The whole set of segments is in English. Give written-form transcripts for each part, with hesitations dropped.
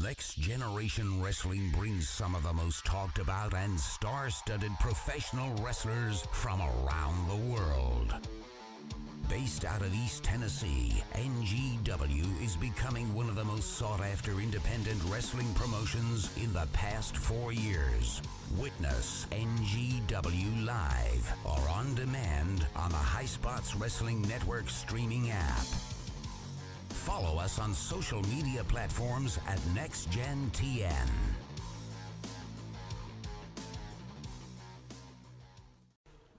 Next Generation Wrestling brings some of the most talked about and star-studded professional wrestlers from around the world. Based out of East Tennessee, NGW is becoming one of the most sought-after independent wrestling promotions in the past 4 years. Witness NGW Live or on demand on the High Spots Wrestling Network streaming app. Follow us on social media platforms at NextGenTN.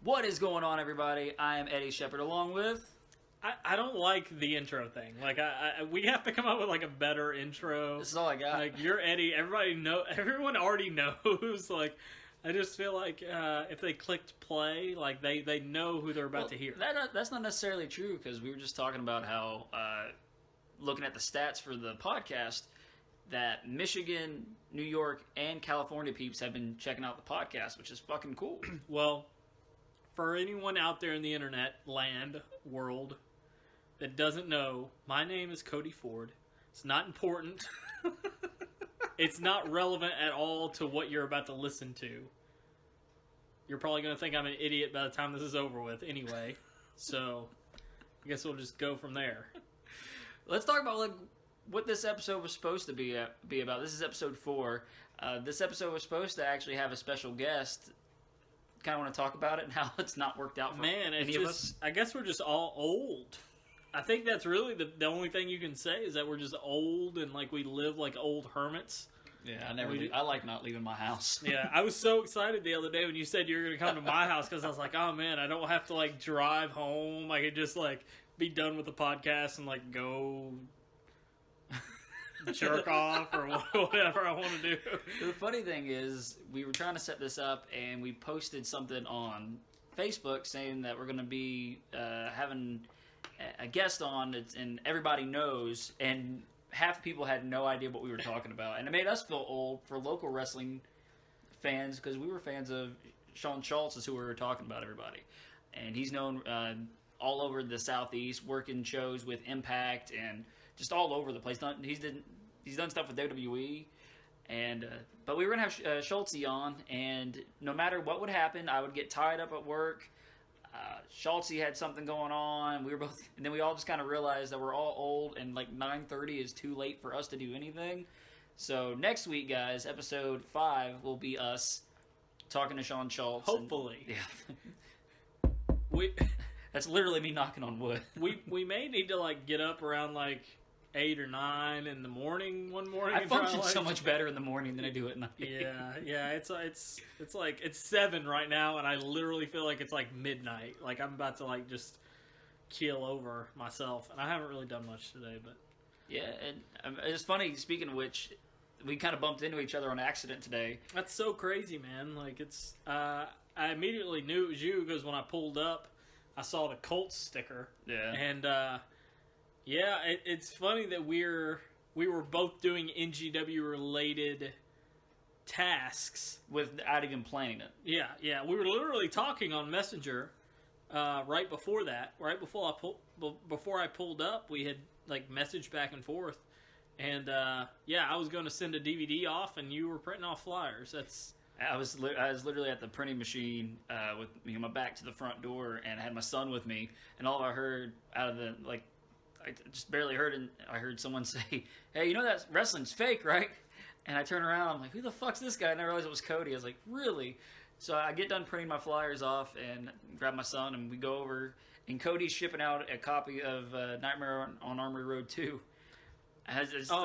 What is going on, everybody? I am Eddy Shepard, along with... I don't like the intro thing. Like, we have to come up with, like, a better intro. This is all I got. Like, you're Eddy. Everyone already knows. Like, I just feel like if they clicked play, like, they know who they're about to hear. That's not necessarily true, because we were just talking about how, looking at the stats for the podcast, that Michigan, New York, and California peeps have been checking out the podcast, which is fucking cool. Well, for anyone out there in the internet land, world, that doesn't know, my name is Cody Ford. It's not important. It's not relevant at all to what you're about to listen to. You're probably going to think I'm an idiot by the time this is over with anyway. So, I guess we'll just go from there. Let's talk about what this episode was supposed to be about. This is episode 4. This episode was supposed to actually have a special guest. Kind of want to talk about it and how it's not worked out for any of us. I guess we're just all old. I think that's really the only thing you can say is that we're just old and like we live like old hermits. Yeah, I like not leaving my house. Yeah, I was so excited the other day when you said you were going to come to my house because I was like, oh man, I don't have to like drive home. I could just like be done with the podcast and like go jerk off or whatever I want to do. The funny thing is, we were trying to set this up and we posted something on Facebook saying that we're going to be having a guest on, and everybody knows, and half the people had no idea what we were talking about, and it made us feel old for local wrestling fans because we were fans of Sean Schultz, is who we were talking about, everybody, and he's known all over the Southeast, working shows with Impact and just all over the place. He's done stuff with WWE, and but we were gonna have Schultz on, and no matter what would happen, I would get tied up at work. Schultz had something going on. We were both, and then we all just kind of realized that we're all old, and like 9:30 is too late for us to do anything. So next week, guys, episode 5 will be us talking to Sean Schultz. Hopefully, yeah. That's literally me knocking on wood. we may need to like get up around like 8 or 9 in the morning one morning. I function so much better in the morning than I do at night. Yeah. It's like it's 7 right now, and I literally feel like it's like midnight. Like I'm about to like just keel over myself, and I haven't really done much today. But yeah, and it's funny. Speaking of which, we kind of bumped into each other on accident today. That's so crazy, man. Like it's I immediately knew it was you because when I pulled up, I saw the Colts sticker. Yeah, and. Yeah, it's funny that we were both doing NGW related tasks without even planning it. Yeah, we were literally talking on Messenger right before that. Right before I pulled up, we had like messaged back and forth, and I was going to send a DVD off, and you were printing off flyers. I was literally at the printing machine with my back to the front door, and I had my son with me, and all I heard out of the I just barely heard, and I heard someone say, "Hey, you know that wrestling's fake, right?" And I turn around, I'm like, "Who the fuck's this guy?" And I realized it was Cody. I was like, "Really?" So I get done printing my flyers off and grab my son, and we go over, and Cody's shipping out a copy of Nightmare on Armory Road 2.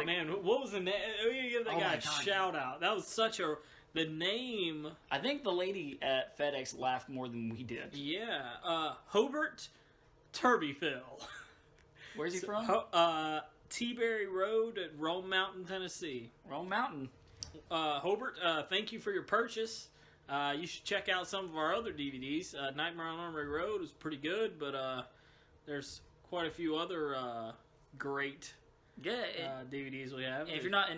Man, what was the name? We gotta give that guy a shout out. That was the name. I think the lady at FedEx laughed more than we did. Yeah, Hobart Turbyville. Where's he from? T-Berry Road at Rome Mountain, Tennessee. Rome Mountain. Hobart, thank you for your purchase. You should check out some of our other DVDs. Nightmare on Armory Road was pretty good, but there's quite a few other great DVDs we have. If I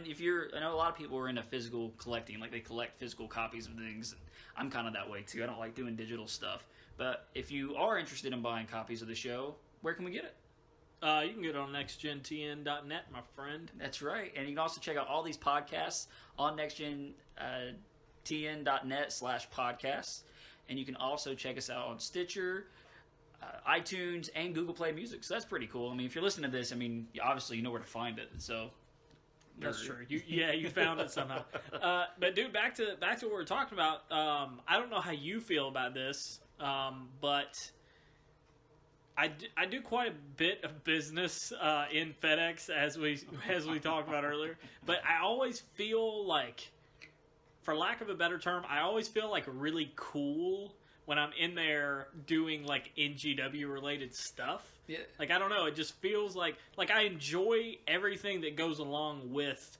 know a lot of people are into physical collecting, like they collect physical copies of things. And I'm kind of that way too. I don't like doing digital stuff. But if you are interested in buying copies of the show, where can we get it? You can get it on NextGenTN.net, my friend. That's right. And you can also check out all these podcasts on NextGenTN.net/podcasts. And you can also check us out on Stitcher, iTunes, and Google Play Music. So that's pretty cool. I mean, if you're listening to this, I mean, obviously you know where to find it. So that's true. You found it somehow. But dude, back to what we were talking about. I don't know how you feel about this, but I do quite a bit of business in FedEx, as we talked about earlier. But I always feel like, for lack of a better term, I always feel like really cool when I'm in there doing like NGW related stuff. Yeah. Like, I don't know, it just feels like I enjoy everything that goes along with,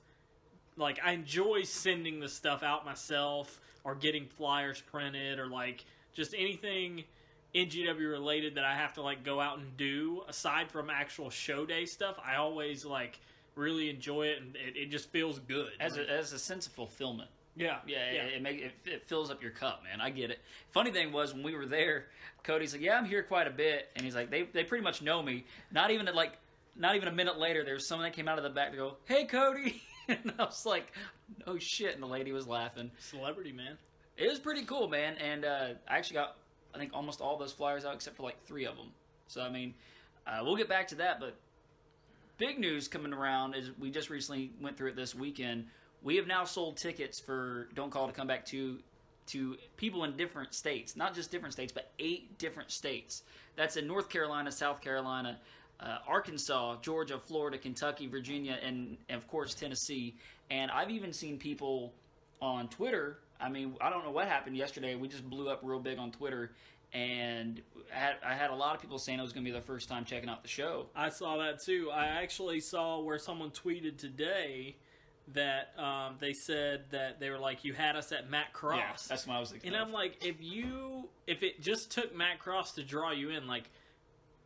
like, I enjoy sending the stuff out myself or getting flyers printed or like just anything NGW related that I have to like go out and do aside from actual show day stuff. I always like really enjoy it, and it just feels good. As a sense of fulfillment. Yeah. It fills up your cup, man. I get it. Funny thing was, when we were there, Cody's like, "Yeah, I'm here quite a bit," and he's like, "They pretty much know me." Not even a minute later, there was someone that came out of the back to go, "Hey, Cody," and I was like, "Oh shit!" And the lady was laughing. Celebrity, man. It was pretty cool, man. And I actually got, I think, almost all those flyers out except for like 3 of them. So I mean, we'll get back to that. But big news coming around is we just recently went through it this weekend. We have now sold tickets for Don't Call to Come Back to people in different states. Not just different states, but 8 different states. That's in North Carolina, South Carolina, Arkansas, Georgia, Florida, Kentucky, Virginia, and of course Tennessee. And I've even seen people on Twitter. I mean, I don't know what happened yesterday. We just blew up real big on Twitter. And I had a lot of people saying it was going to be their first time checking out the show. I saw that too. I actually saw where someone tweeted today that they said that they were like, "You had us at Matt Cross." Yeah, that's what I was thinking. And I'm like, if it just took Matt Cross to draw you in, like,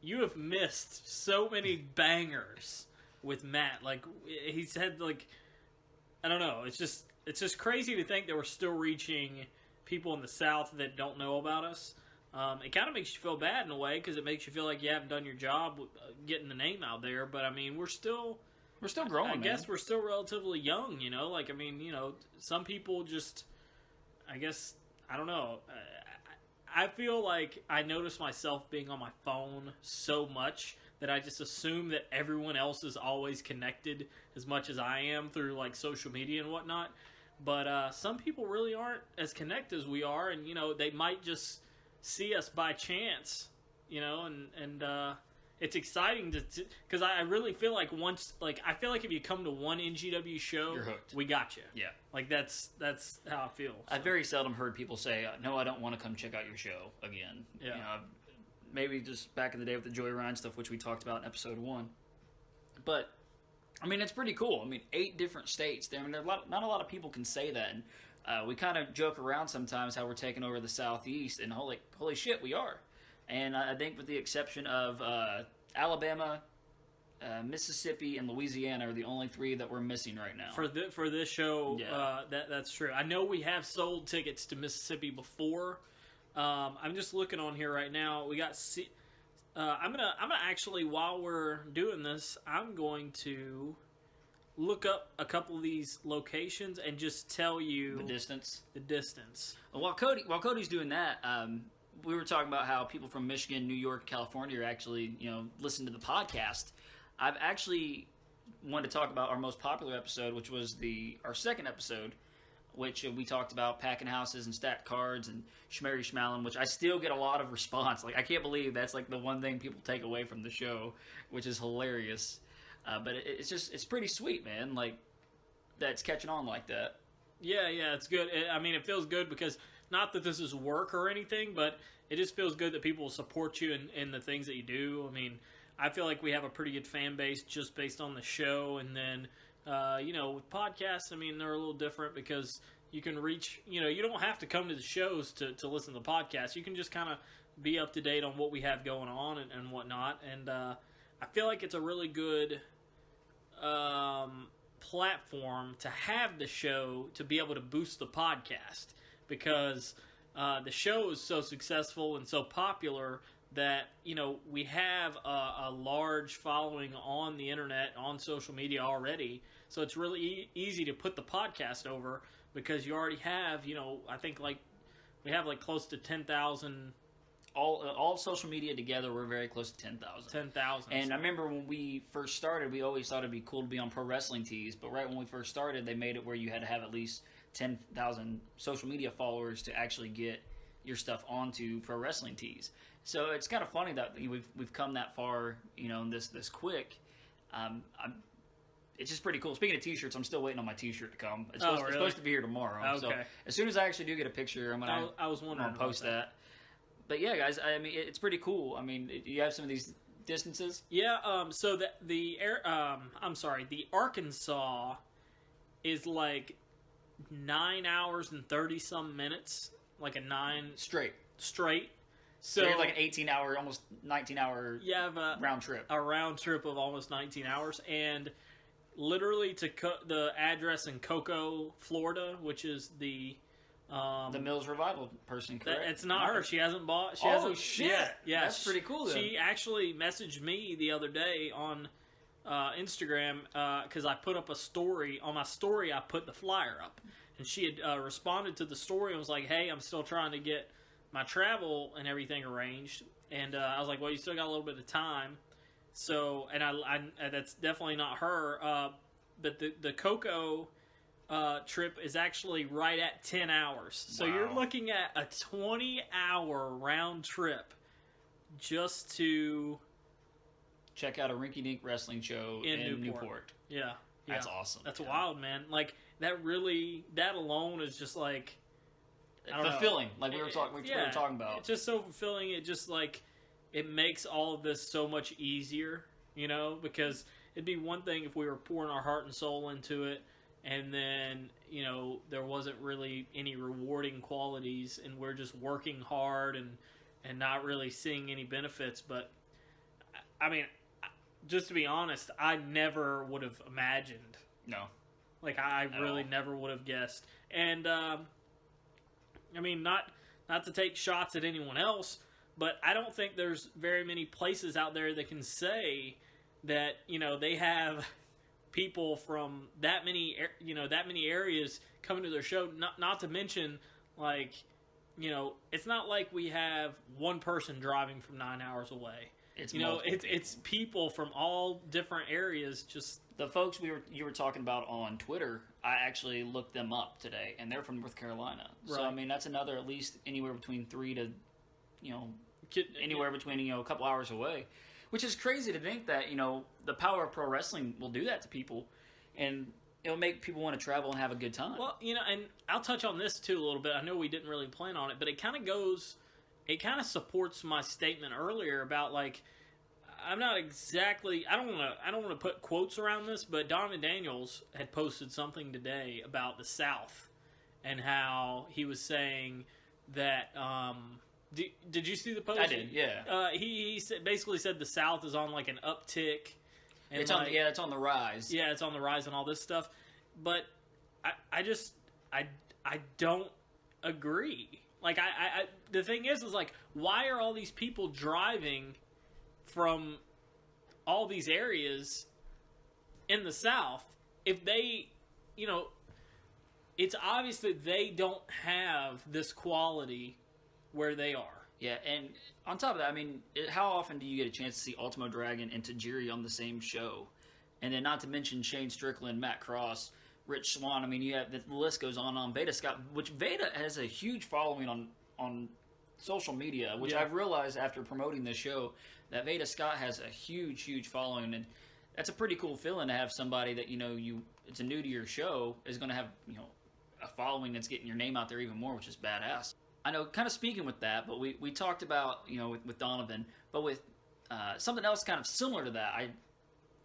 you have missed so many bangers with Matt. Like, he said, like, I don't know. It's just crazy to think that we're still reaching people in the South that don't know about us. It kind of makes you feel bad in a way, because it makes you feel like you haven't done your job getting the name out there. But I mean, we're still growing. I guess we're still relatively young, you know. Like, I mean, you know, some people just, I guess, I don't know. I feel like I notice myself being on my phone so much that I just assume that everyone else is always connected as much as I am through like social media and whatnot. But some people really aren't as connected as we are, and you know, they might just see us by chance, you know, and it's exciting because I really feel like I feel like if you come to one NGW show, you're hooked. We got you. Yeah. Like that's how I feel. So. I've very seldom heard people say, "No, I don't want to come check out your show again." Yeah. You know, maybe just back in the day with the Joy Ryan stuff, which we talked about in episode 1. But I mean, it's pretty cool. I mean, 8 different states. I mean, not a lot of people can say that. And we kind of joke around sometimes how we're taking over the Southeast, and holy shit, we are. And I think with the exception of Alabama, Mississippi, and Louisiana are the only 3 that we're missing right now. For this show, yeah. That's true. I know we have sold tickets to Mississippi before. I'm just looking on here right now. We got. I'm gonna actually, while we're doing this, I'm going to look up a couple of these locations and just tell you the distance. While Cody's doing that, we were talking about how people from Michigan, New York, California are actually, you know, listening to the podcast. I've actually wanted to talk about our most popular episode, which was our second episode, which we talked about packing houses and stacked cards and schmerry schmalin, which I still get a lot of response. Like, I can't believe that's like the one thing people take away from the show, which is hilarious. But it's pretty sweet, man. Like, that's catching on like that. Yeah, it's good. I mean, it feels good because, not that this is work or anything, but it just feels good that people support you in the things that you do. I mean, I feel like we have a pretty good fan base just based on the show. And then, you know, with podcasts, I mean, they're a little different because you can reach, you know, you don't have to come to the shows to listen to the podcast. You can just kind of be up to date on what we have going on and whatnot. And I feel like it's a really good platform to have the show to be able to boost the podcast, because the show is so successful and so popular that, we have a large following on the internet, on social media already. So it's really easy to put the podcast over because you already have, I think we have close to 10,000. All social media together, we're very close to 10,000. 10,000. And I remember when we first started, we always thought it'd be cool to be on Pro Wrestling Tees. But right when we first started, they made it where you had to have at least 10,000 social media followers to actually get your stuff onto Pro Wrestling Tees. So it's kind of funny that we've come that far, this quick. It's just pretty cool. Speaking of T-shirts, I'm still waiting on my T-shirt to come. It's supposed to be here tomorrow. Okay. So as soon as I actually do get a picture, I was wondering I'm gonna post that. But yeah, guys, I mean, it's pretty cool. I mean, you have some of these distances. Yeah. So the Arkansas is 9 hours and 30 some minutes, a 9 straight. So you're an 18-hour, almost 19-hour round trip. A round trip of almost 19 hours, and literally to the address in Cocoa, Florida, which is the Mills Revival person, correct? It's not her. She hasn't bought. Shit! Yeah, that's pretty cool. Then. She actually messaged me the other day on Instagram because I put up a story. On my story, I put the flyer up, and she had responded to the story and was like, "Hey, I'm still trying to get my travel and everything arranged." And I was like, "Well, you still got a little bit of time." So, and I that's definitely not her. But the Cocoa trip is actually right at 10 hours. So you're looking at a 20-hour round trip just to check out a rinky-dink wrestling show in Newport. Yeah. That's awesome. That's wild, man. That alone is just fulfilling. We were talking about. It's just so fulfilling. It just it makes all of this so much easier, because it'd be one thing if we were pouring our heart and soul into it, and then, there wasn't really any rewarding qualities, and we're just working hard and not really seeing any benefits. But, I mean, just to be honest, I never would have imagined. No. I really never would have guessed. And, I mean, not to take shots at anyone else, but I don't think there's very many places out there that can say that, they have people from that many areas coming to their show. Not to mention, it's not like we have one person driving from 9 hours away. It's people from all different areas. Just the folks you were talking about on Twitter, I actually looked them up today, and they're from North Carolina. Right. So I mean, that's another at least anywhere between 3 to, anywhere between a couple hours away. Which is crazy to think that, the power of pro wrestling will do that to people, and it'll make people want to travel and have a good time. Well, and I'll touch on this too a little bit. I know we didn't really plan on it, but it kind of supports my statement earlier about I'm not exactly, I don't want to put quotes around this, but Donovan Daniels had posted something today about the South and how he was saying that, did you see the post? I did, yeah. He basically said the South is on an uptick. And it's on the rise. Yeah, it's on the rise and all this stuff. But I don't agree. The thing is why are all these people driving from all these areas in the South if they, it's obvious that they don't have this quality where they are. Yeah, and on top of that, I mean, how often do you get a chance to see Ultimo Dragon and Tajiri on the same show? And then not to mention Shane Strickland, Matt Cross, Rich Swann. I mean, you have the list goes on. Veda Scott, which Veda has a huge following on social media, which I've realized after promoting this show that Veda Scott has a huge following, and that's a pretty cool feeling to have somebody that it's a new to your show is going to have a following that's getting your name out there even more, which is badass. I know, kind of speaking with that, but we talked about, with Donovan, but with something else kind of similar to that. I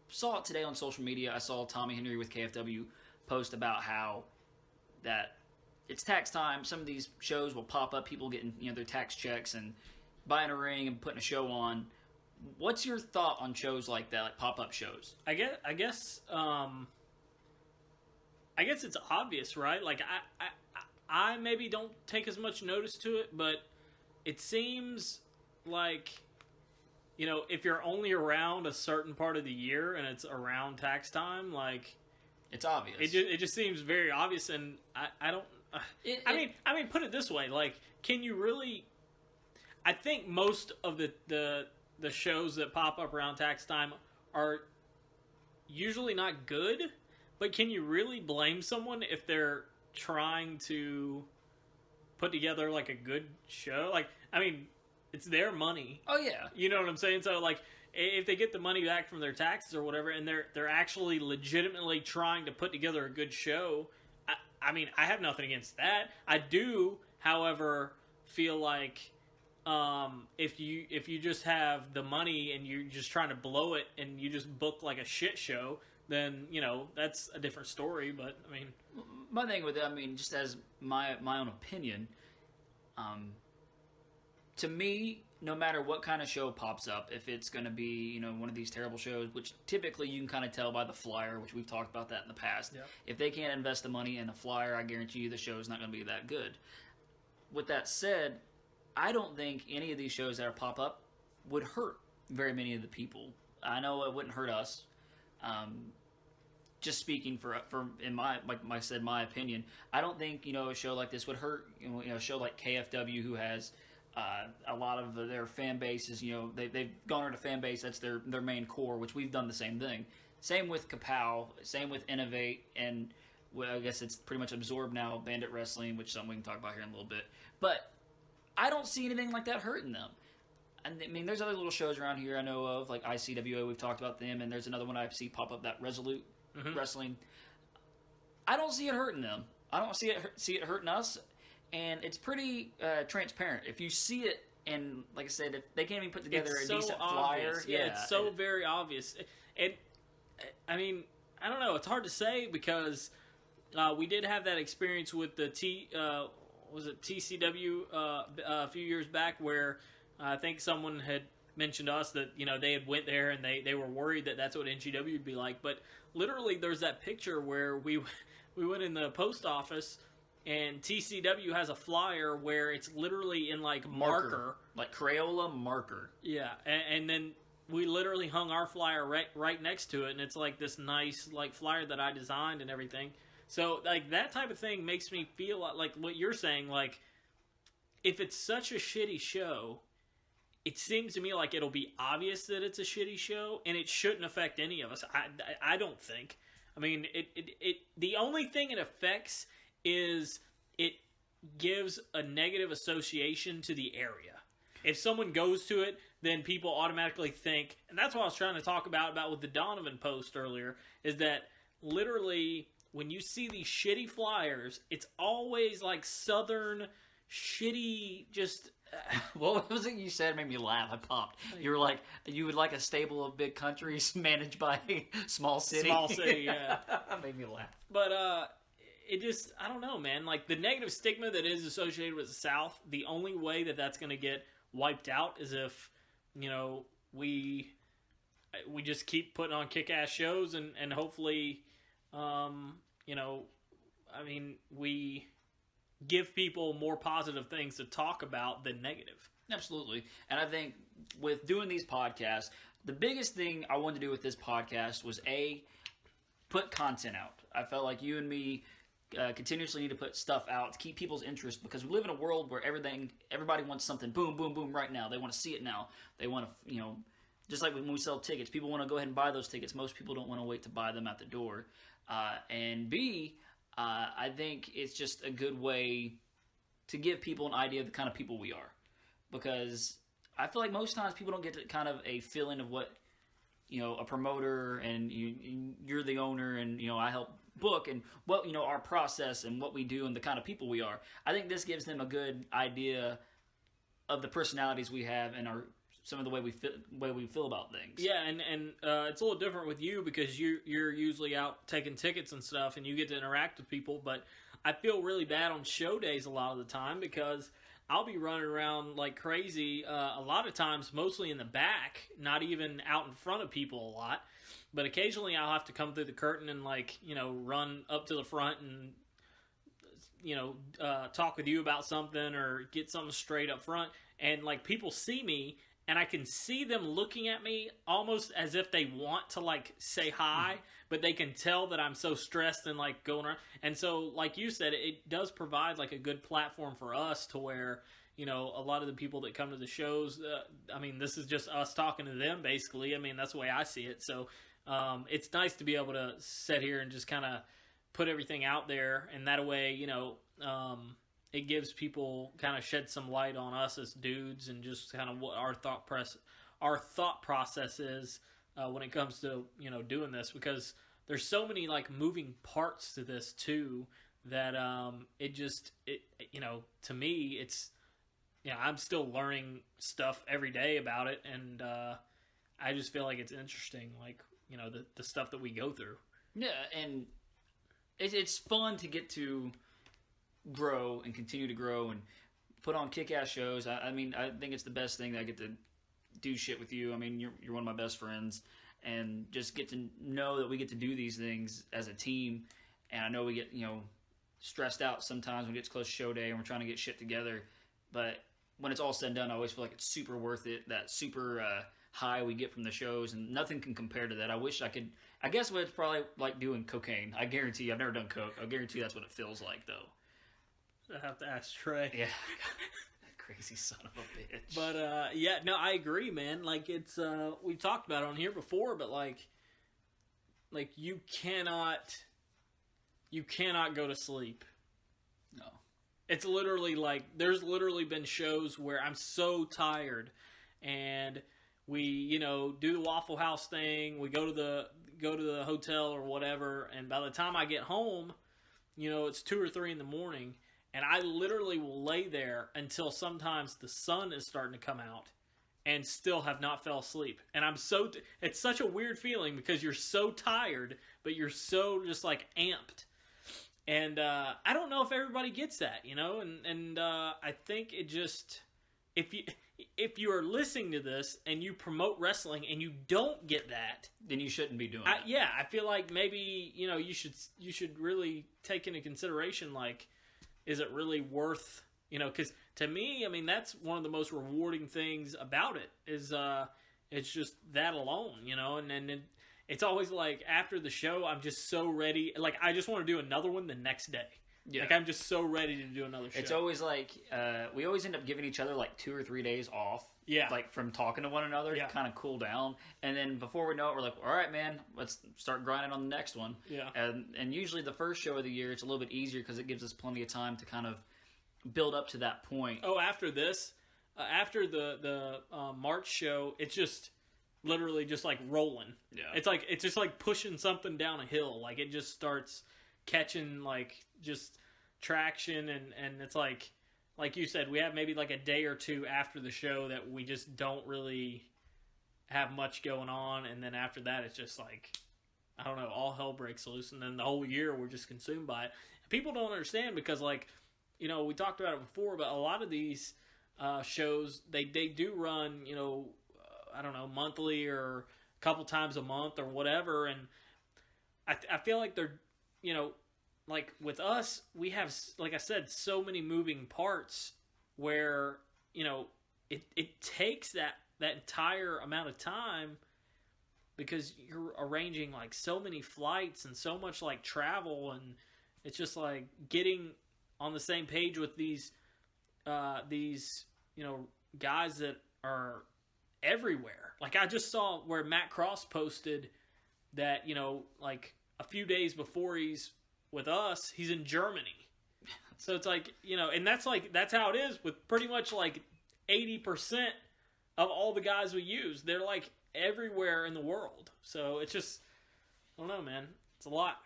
saw it today on social media. I saw Tommy Henry with KFW post about how that it's tax time. Some of these shows will pop up, people getting, their tax checks and buying a ring and putting a show on. What's your thought on shows like that, like pop-up shows? I guess it's obvious, right? I maybe don't take as much notice to it, but it seems like you know, if you're only around a certain part of the year and it's around tax time, like it's obvious. It just seems very obvious, and I don't. I mean, put it this way: like, can you really? I think most of the shows that pop up around tax time are usually not good, but can you really blame someone if they're trying to put together like a good show? Like, I mean, it's their money. Oh yeah, you know what I'm saying. So like, if they get the money back from their taxes or whatever, and they're actually legitimately trying to put together a good show, I mean, I have nothing against that. I do, however, feel like if you just have the money and you're just trying to blow it and you just book like a shit show, then you know that's a different story. But I mean, my thing with it, I mean, just as my own opinion, to me, no matter what kind of show pops up, if it's going to be, you know, one of these terrible shows, which typically you can kind of tell by the flyer, which we've talked about that in the past. Yep. If they can't invest the money in a flyer, I guarantee you the show is not going to be that good. With that said, I don't think any of these shows that pop up would hurt very many of the people. I know it wouldn't hurt us. Just speaking for in my, like I said, my opinion, I don't think, you know, a show like this would hurt. You know, a show like KFW, who has a lot of their fan bases, you know, they've garnered a fan base that's their main core, which we've done the same thing. Same with Kapow, same with Innovate, and well, I guess it's pretty much absorbed now, Bandit Wrestling, which is something we can talk about here in a little bit. But I don't see anything like that hurting them. And I mean, there's other little shows around here I know of, like ICWA, we've talked about them, and there's another one I see pop up, that Resolute Wrestling. I don't see it hurting them. I don't see it hurting us. And it's pretty transparent. If you see it, and like I said, if they can't even put together a decent flyer, yeah, it's so very obvious. And I mean, I don't know. It's hard to say because we did have that experience with the TCW a few years back, where I think someone had mentioned to us that, you know, they had went there and they were worried that that's what NGW would be like. But literally, there's that picture where we went in the post office. And TCW has a flyer where it's literally in like marker. Like Crayola marker. Yeah, and then we literally hung our flyer right next to it, and it's like this nice like flyer that I designed and everything. So like that type of thing makes me feel like what you're saying. Like, if it's such a shitty show, it seems to me like it'll be obvious that it's a shitty show, and it shouldn't affect any of us. I don't think. I mean, it the only thing it affects is it gives a negative association to the area. If someone goes to it, then people automatically think, and that's what I was trying to talk about with the Donovan post earlier, is that literally when you see these shitty flyers, it's always like southern shitty, just what was it you said? Made me laugh. I popped. You were like, you would like a stable of big countries managed by small city. Small city, yeah. That made me laugh. But it just, I don't know, man. Like, the negative stigma that is associated with the South, the only way that that's going to get wiped out is if, you know, we just keep putting on kick-ass shows and hopefully, you know, I mean, we give people more positive things to talk about than negative. Absolutely. And I think with doing these podcasts, the biggest thing I wanted to do with this podcast was, put content out. I felt like you and me continuously need to put stuff out to keep people's interest, because we live in a world where everybody wants something boom, boom, boom right now. They want to see it now. They want to, you know, just like when we sell tickets, people want to go ahead and buy those tickets. Most people don't want to wait to buy them at the door. And B, I think it's just a good way to give people an idea of the kind of people we are, because I feel like most times people don't get kind of a feeling of what, you know, a promoter and you're the owner and, you know, I help book and what, you know, our process and what we do and the kind of people we are. I think this gives them a good idea of the personalities we have and some of the way we feel about things. Yeah, and it's a little different with you because you're usually out taking tickets and stuff and you get to interact with people, but I feel really bad on show days a lot of the time because I'll be running around like crazy a lot of times, mostly in the back, not even out in front of people a lot. But occasionally I'll have to come through the curtain and, like, you know, run up to the front and, you know, talk with you about something or get something straight up front. And, like, people see me and I can see them looking at me almost as if they want to like say hi, but they can tell that I'm so stressed and like going around. And so, like you said, it does provide like a good platform for us to where, you know, a lot of the people that come to the shows, I mean, this is just us talking to them basically. I mean, that's the way I see it. So it's nice to be able to sit here and just kind of put everything out there, and that way, you know, it gives people kind of shed some light on us as dudes and just kind of what our thought process is when it comes to, you know, doing this, because there's so many like moving parts to this too that it you know, to me it's, you know, I'm still learning stuff every day about it, and I just feel like it's interesting, like, you know, the stuff that we go through. Yeah, and it's fun to get to grow and continue to grow and put on kick-ass shows. I mean, I think it's the best thing that I get to do shit with you. I mean, you're one of my best friends, and just get to know that we get to do these things as a team. And I know we get, you know, stressed out sometimes when it gets close to show day and we're trying to get shit together. But when it's all said and done, I always feel like it's super worth it. That super high we get from the shows, and nothing can compare to that. I wish I could. I guess what it's probably like doing cocaine. I guarantee you, I've never done coke. I guarantee you that's what it feels like, though. I have to ask Trey. Yeah. Crazy son of a bitch. But, yeah, no, I agree, man. Like, it's, we talked about it on here before, but, like, you cannot go to sleep. No. It's literally, like, there's literally been shows where I'm so tired, and we, you know, do the Waffle House thing, we go to the hotel or whatever, and by the time I get home, you know, it's 2 or 3 in the morning, and I literally will lay there until sometimes the sun is starting to come out and still have not fell asleep. And I'm so, it's such a weird feeling because you're so tired, but you're so just like amped. And I don't know if everybody gets that, you know, and I think it just, if you are listening to this and you promote wrestling and you don't get that, then you shouldn't be doing it. Yeah, I feel like maybe, you know, you should really take into consideration, like, is it really worth, you know, because to me, I mean, that's one of the most rewarding things about it is it's just that alone, you know, and then it's always like after the show, I'm just so ready. Like, I just want to do another one the next day. Yeah. Like, I'm just so ready to do another show. It's always like, we always end up giving each other like 2 or 3 days off. Yeah. Like, from talking to one another to kind of cool down. And then before we know it, we're like, all right, man, let's start grinding on the next one. Yeah. And usually the first show of the year, it's a little bit easier because it gives us plenty of time to kind of build up to that point. Oh, after this, after the March show, it's just literally just like rolling. Yeah. It's just like pushing something down a hill. Like, it just starts catching like just traction, and it's like you said, we have maybe like a day or two after the show that we just don't really have much going on, and then after that it's just like, I don't know, all hell breaks loose, and then the whole year we're just consumed by it. People don't understand because, like, you know, we talked about it before, but a lot of these shows, they do run, you know, I don't know, monthly or a couple times a month or whatever, and I feel like they're, you know, like with us, we have, like I said, so many moving parts where, you know, it takes that entire amount of time because you're arranging like so many flights and so much like travel, and it's just like getting on the same page with these you know, guys that are everywhere. Like, I just saw where Matt Cross posted that, you know, like a few days before he's with us, he's in Germany. So it's like, you know, and that's how it is with pretty much like 80% of all the guys we use. They're like everywhere in the world. So it's just, I don't know, man. It's a lot.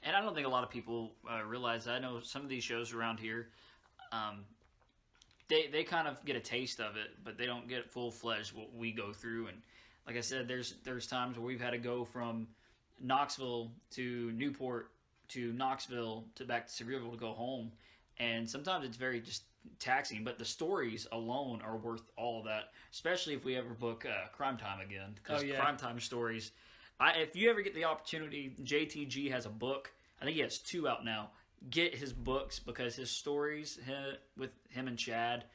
And I don't think a lot of people realize that. I know some of these shows around here, they kind of get a taste of it, but they don't get full-fledged what we go through. And like I said, there's times where we've had to go from Knoxville to Newport to Knoxville to back to Sevierville to go home, and sometimes it's very just taxing, but the stories alone are worth all of that, especially if we ever book Crime Time again, because Crime Time stories, if you ever get the opportunity, JTG has a book. I think he has 2 out now. Get his books, because his stories with him and Chad,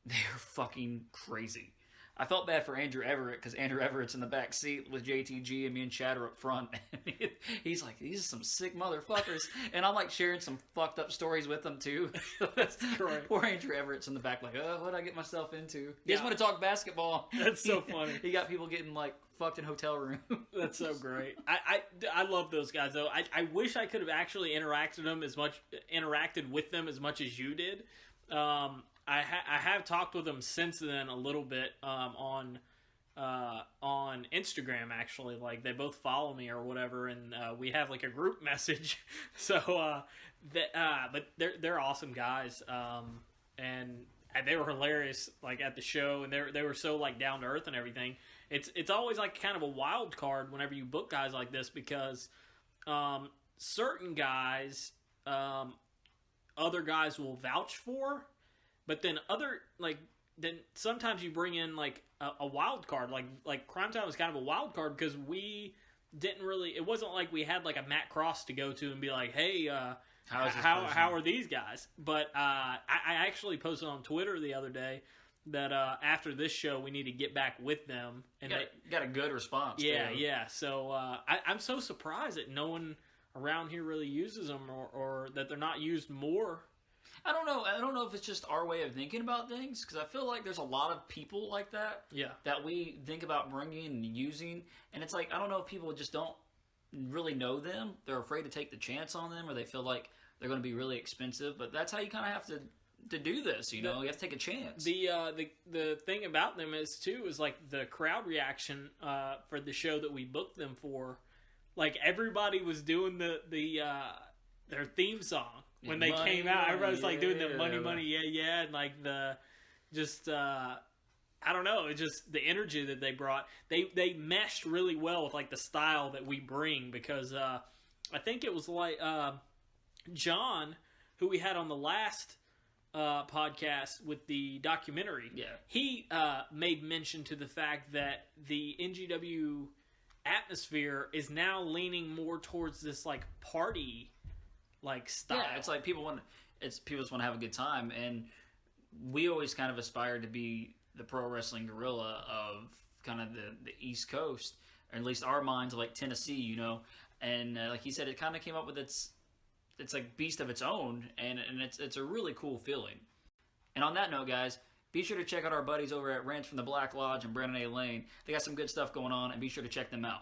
they are fucking crazy. I felt bad for Andrew Everett because Andrew Everett's in the back seat with JTG and me and Chad are up front. And he's like, these are some sick motherfuckers. And I'm like sharing some fucked up stories with them too. That's great. Poor Andrew Everett's in the back like, oh, what'd I get myself into? He just want to talk basketball. That's so funny. He got people getting like fucked in hotel rooms. That's so great. I love those guys though. I wish I could have actually interacted with them as much as you did. I have talked with them since then a little bit on Instagram actually. Like they both follow me or whatever, and we have like a group message. So, but they're awesome guys, and they were hilarious like at the show, and they were so like down to earth and everything. It's always like kind of a wild card whenever you book guys like this because certain guys, other guys will vouch for. But then then sometimes you bring in like a wild card, like Crime Time was kind of a wild card because we didn't really. It wasn't like we had like a Matt Cross to go to and be like, hey, how are these guys? But I actually posted on Twitter the other day that after this show we need to get back with them, and got a good response. Yeah, too. yeah. So I'm so surprised that no one around here really uses them, or that they're not used more. I don't know if it's just our way of thinking about things, because I feel like there's a lot of people like that. Yeah. That we think about bringing and using, and it's like I don't know if people just don't really know them. They're afraid to take the chance on them, or they feel like they're going to be really expensive. But that's how you kind of have to do this. You know, you have to take a chance. The thing about them is like the crowd reaction for the show that we booked them for. Like everybody was doing their theme song. When they came out, everybody was like doing the money, yeah, and like I don't know, it's just the energy that they brought. They meshed really well with like the style that we bring because I think it was like John, who we had on the last podcast with the documentary. Yeah, he made mention to the fact that the NGW atmosphere is now leaning more towards this like party. Like style. Yeah, it's like people just want to have a good time, and we always kind of aspire to be the pro wrestling gorilla of kind of the East Coast, or at least our minds of like Tennessee, you know. And like he said, it kind of came up with its like beast of its own, and it's a really cool feeling. And on that note, guys, be sure to check out our buddies over at Rants from the Black Lodge and Brandon A. Lane. They got some good stuff going on, and be sure to check them out.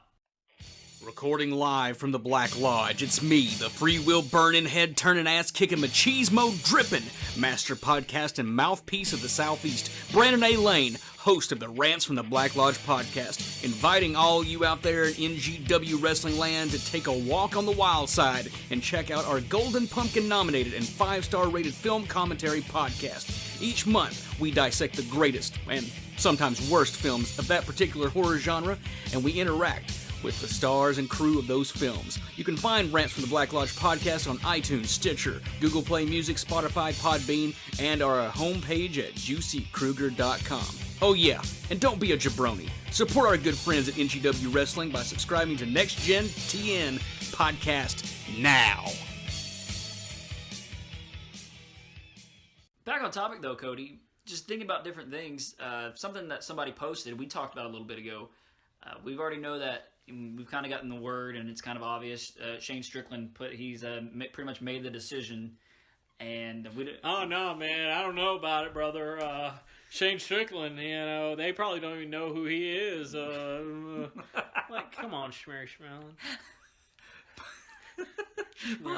Recording live from the Black Lodge, it's me, the free-will burning, head-turning, ass-kicking, machismo-dripping master podcast and mouthpiece of the Southeast, Brandon A. Lane, host of the Rants from the Black Lodge podcast, inviting all you out there in NGW Wrestling Land to take a walk on the wild side and check out our Golden Pumpkin-nominated and 5-star rated film commentary podcast. Each month, we dissect the greatest and sometimes worst films of that particular horror genre, and we interact with the stars and crew of those films. You can find Rants from the Black Lodge podcast on iTunes, Stitcher, Google Play Music, Spotify, Podbean, and our homepage at juicykruger.com. Oh yeah, and don't be a jabroni. Support our good friends at NGW Wrestling by subscribing to NextGenTN podcast now. Back on topic though, Cody, just thinking about different things, something that somebody posted, we talked about a little bit ago. We've already know that we've kind of gotten the word, and it's kind of obvious. Shane Strickland he's pretty much made the decision, and oh no, man, I don't know about it, brother. Shane Strickland, you know, they probably don't even know who he is. Like, come on, Schmery Schmelling.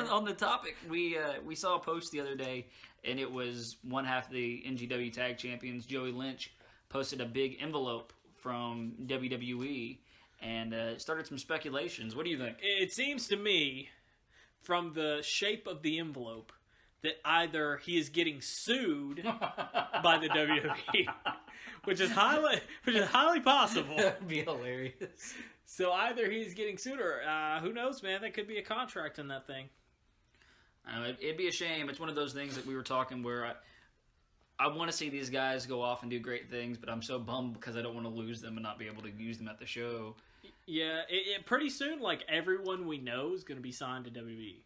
On the topic, we saw a post the other day, and it was one half of the NGW Tag Champions, Joey Lynch, posted a big envelope from WWE and started some speculations. What do you think? It seems to me, from the shape of the envelope, that either he is getting sued by the WWE, which is highly possible. That'd be hilarious. So either he's getting sued, or who knows, man? That could be a contract in that thing. It'd be a shame. It's one of those things that we were talking where I want to see these guys go off and do great things, but I'm so bummed because I don't want to lose them and not be able to use them at the show. Yeah, pretty soon, like, everyone we know is going to be signed to WWE.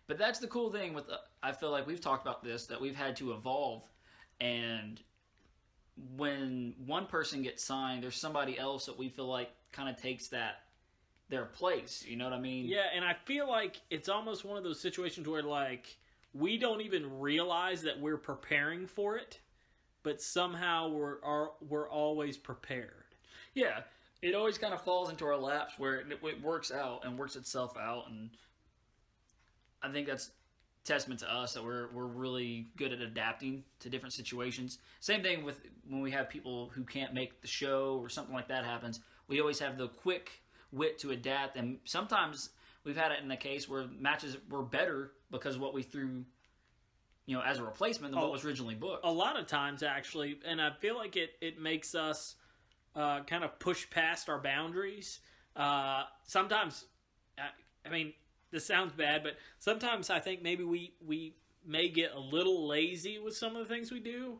But that's the cool thing with, I feel like we've talked about this, that we've had to evolve, and when one person gets signed, there's somebody else that we feel like kind of takes their place. You know what I mean? Yeah, and I feel like it's almost one of those situations where, like, we don't even realize that we're preparing for it, but somehow we're always prepared. Yeah, it always kind of falls into our laps where it works out and works itself out, and I think that's testament to us that we're really good at adapting to different situations. Same thing with when we have people who can't make the show or something like that happens. We always have the quick wit to adapt, and sometimes we've had it in the case where matches were better because of what we threw, as a replacement than what was originally booked. A lot of times, actually, and I feel like it makes us kind of push past our boundaries. Sometimes, I mean, this sounds bad, but sometimes I think maybe we may get a little lazy with some of the things we do.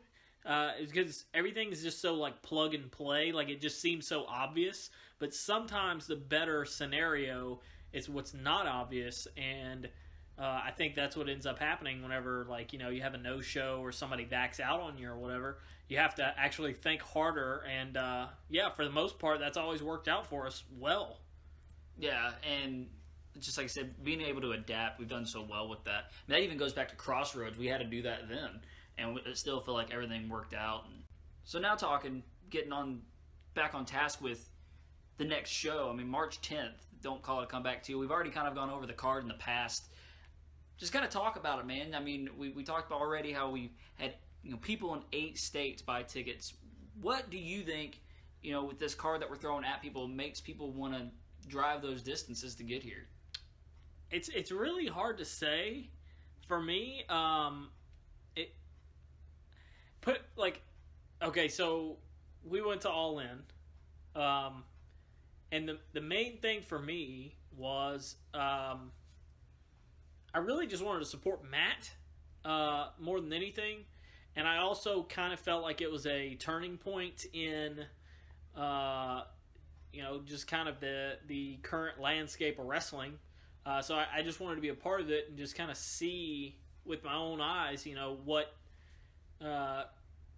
Because everything is just so, like, plug and play. Like, it just seems so obvious. But sometimes the better scenario is what's not obvious. And I think that's what ends up happening whenever, like, you have a no-show or somebody backs out on you or whatever. You have to actually think harder. And, for the most part, that's always worked out for us well. Yeah, and just like I said, being able to adapt, we've done so well with that. That even goes back to Crossroads. We had to do that then. And I still feel like everything worked out. So now getting back on task with the next show. I mean, March 10th, Don't Call It a Comeback 2. We've already kind of gone over the card in the past. Just kind of talk about it, man. I mean, we talked about already how we had people in 8 states buy tickets. What do you think, with this card that we're throwing at people, makes people want to drive those distances to get here? It's really hard to say. For me, so we went to All In, and the main thing for me was I really just wanted to support Matt more than anything, and I also kind of felt like it was a turning point in just kind of the current landscape of wrestling. So I just wanted to be a part of it and just kind of see with my own eyes,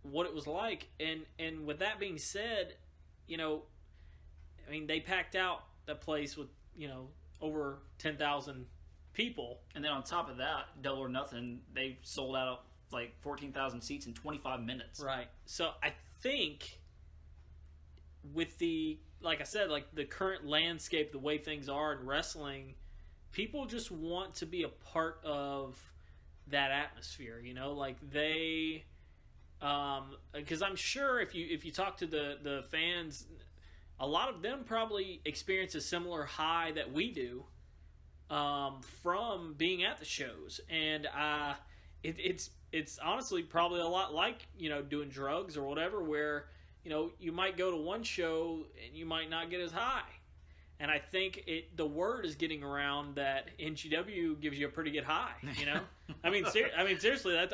what it was like. And with that being said, they packed out that place with, over 10,000 people. And then on top of that, Double or Nothing, they sold out like 14,000 seats in 25 minutes. Right. So I think with like I said, like the current landscape, the way things are in wrestling, people just want to be a part of that atmosphere, like they, because I'm sure if you talk to the fans, a lot of them probably experience a similar high that we do from being at the shows, and it's honestly probably a lot like doing drugs or whatever, where you might go to one show and you might not get as high. And I think the word is getting around that NGW gives you a pretty good high. I mean, seriously, that's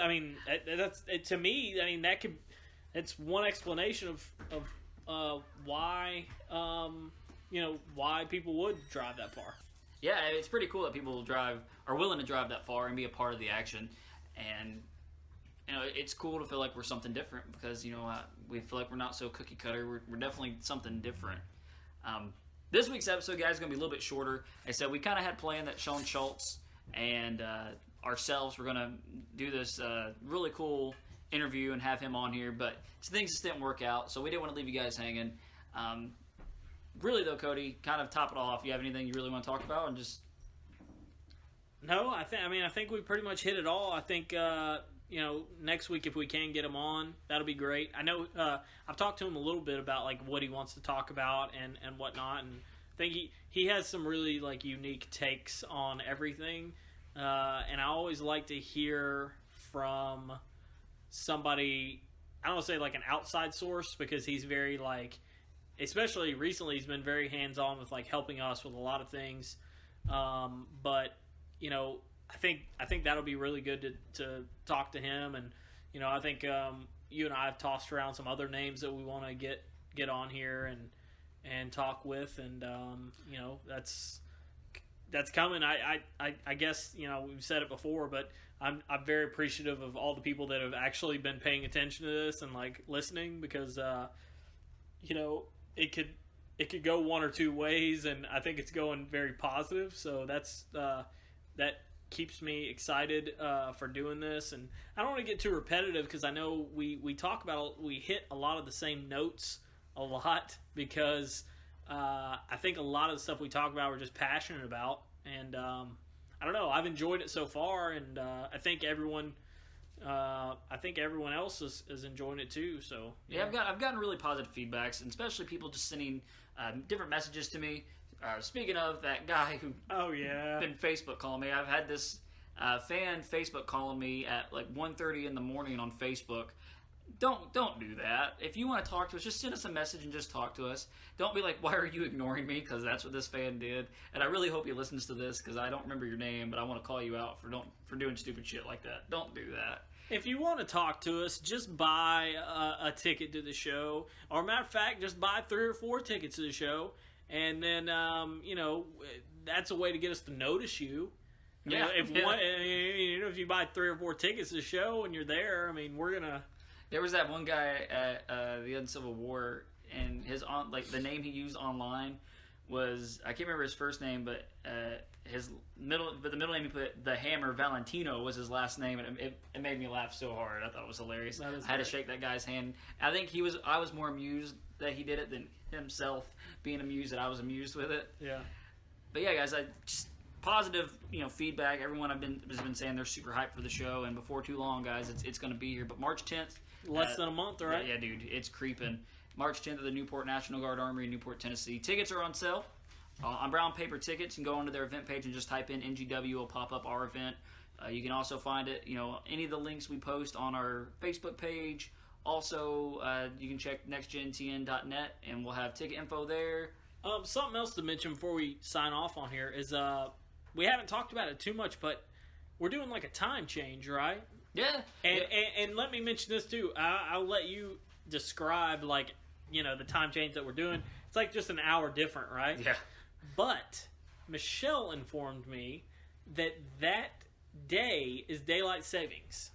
to me. I mean, it's one explanation of why why people would drive that far. Yeah, it's pretty cool that people are willing to drive that far and be a part of the action, and it's cool to feel like we're something different because we feel like we're not so cookie cutter. We're definitely something different. This week's episode, guys, is going to be a little bit shorter. Like I said, we kind of had planned that Sean Schultz and ourselves were going to do this really cool interview and have him on here, but things just didn't work out, so we didn't want to leave you guys hanging. Really, though, Cody, kind of top it off. You have anything you really want to talk about? And just No, I think we pretty much hit it all. I think next week if we can get him on, that'll be great. I know I've talked to him a little bit about like what he wants to talk about and whatnot, and I think he has some really like unique takes on everything. And I always like to hear from somebody, I don't want to say like an outside source, because he's very like, especially recently, he's been very hands-on with like helping us with a lot of things. But I think that'll be really good to talk to him, and I think you and I have tossed around some other names that we want to get on here and talk with, and that's that's coming. I guess, you know, we've said it before, but I'm very appreciative of all the people that have actually been paying attention to this and like listening, because you know, it could go one or two ways, and I think it's going very positive. So that's that keeps me excited for doing this. And I don't want to get too repetitive, because I know we talk about, we hit a lot of the same notes a lot, because I think a lot of the stuff we talk about we're just passionate about, and I don't know, I've enjoyed it so far, and I think everyone else is enjoying it too. So yeah, I've gotten really positive feedbacks, and especially people just sending different messages to me. Speaking of that guy who been Facebook calling me, I've had this fan Facebook calling me at like 1:30 in the morning on Facebook. Don't do that. If you want to talk to us, just send us a message and just talk to us. Don't be like, why are you ignoring me? Because that's what this fan did. And I really hope he listens to this, because I don't remember your name, but I want to call you out for doing stupid shit like that. Don't do that. If you want to talk to us, just buy a ticket to the show. Or matter of fact, just buy 3 or 4 tickets to the show. And then, you know, that's a way to get us to notice you. You know, if you buy 3 or 4 tickets to the show and you're there, I mean, we're going to... There was that one guy at the Uncivil War, and the name he used online was, I can't remember his first name, but the middle name he put, the Hammer Valentino was his last name, and it made me laugh so hard. I thought it was hilarious. I had to shake that guy's hand. I think I was more amused that he did it than himself being amused that I was amused with it. Yeah. But yeah, guys, I just positive, you know, feedback. Everyone has been saying they're super hyped for the show, and before too long, guys, it's going to be here. But March 10th, less than a month, right? Yeah, dude, it's creeping. March 10th at the Newport National Guard Armory in Newport, Tennessee. Tickets are on sale on Brown Paper Tickets. You can go onto their event page and just type in NGW. It'll pop up our event. You can also find it, you know, any of the links we post on our Facebook page. Also, you can check NextGenTN.net, and we'll have ticket info there. Something else to mention before we sign off on here is we haven't talked about it too much, but we're doing like a time change, right? Yeah. And let me mention this too. I'll let you describe, like, you know, the time change that we're doing. It's like just an hour different, right? Yeah. But Michelle informed me that day is daylight savings.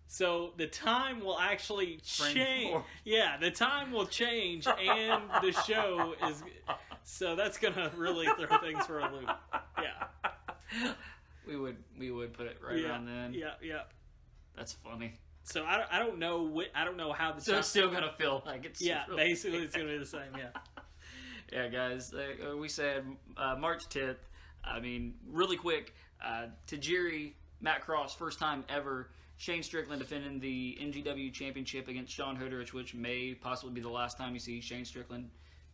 So the time will actually change. Yeah, the time will change, and the show is... So that's going to really throw things for a loop. Yeah. We would put it right around then. Yeah. That's funny. So I don't know how the... So it's still going to feel like it's... Yeah, basically it's going to be the same, yeah. Yeah, guys, we said March 10th. I mean, really quick, Tajiri, Matt Cross, first time ever. Shane Strickland defending the NGW Championship against Sean Hoodrich, which may possibly be the last time you see Shane Strickland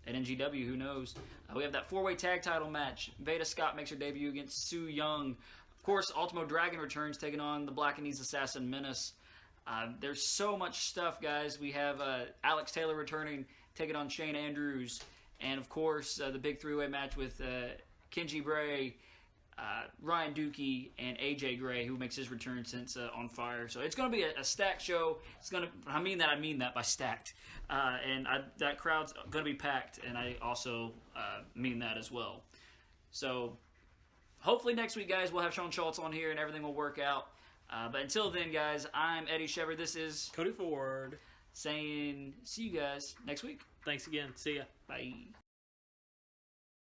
at NGW. Who knows? We have that 4-way tag title match. Veda Scott makes her debut against Sue Young. Of course, Ultimo Dragon returns, taking on the Black Indies Assassin Menace. There's so much stuff, guys. We have Alex Taylor returning, taking on Shane Andrews. And, of course, the big 3-way match with Kenji Bray, Ryan Dukey, and AJ Gray, who makes his return since On Fire. So it's going to be a stacked show. I mean that by stacked. And that crowd's going to be packed, and I also mean that as well. So hopefully next week, guys, we'll have Sean Schultz on here and everything will work out. But until then, guys, I'm Eddy Shepard. This is Cody Ford saying see you guys next week. Thanks again. See ya. Bye.